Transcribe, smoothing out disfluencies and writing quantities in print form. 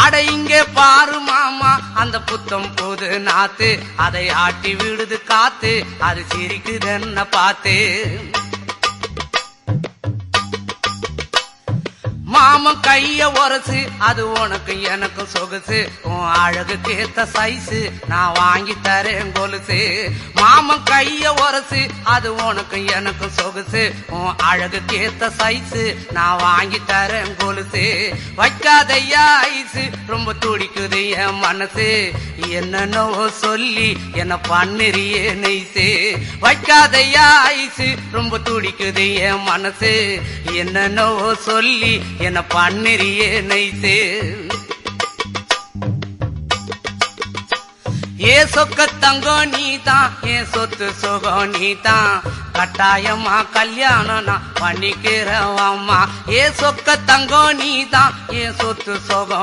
அட இங்கே பாரு மாமா அந்த புத்தம் போது நாத்து அதை ஆட்டி விடுது காத்து அது சிரிக்குது என்ன பார்த்து மாமன் கைய உரசு அது உனக்கு எனக்கும் சொகுசு உன் அழகுக்கு ஏத்த சைஸு நான் வாங்கி தரேன் கொலுசு மாமன் கைய உரசு அது உனக்கு எனக்கும் சொகுசு உன் அழகுக்கு ஏத்த சைஸு நான் வாங்கி தரேன் கொலுசு வைக்காதையா ஐசு ரொம்ப துடிக்குது என் மனசு என்னன்னோ சொல்லி என்ன பண்ணுறியே நெய்சு வைக்காதையா ஐசு ரொம்ப துடிக்குது என் மனசு என்னன்னோ சொல்லி என்ன பண்ணுறியே நைசே ஏ சொக்க தங்கம் நீதான் என் சொத்து சுகம் நீதான் கட்டாயமா கல்யாணம் நான் பண்ணிக்கிறேன் அம்மா ஏ சொக்க தங்கம் நீதான் என் சொத்து சுகம்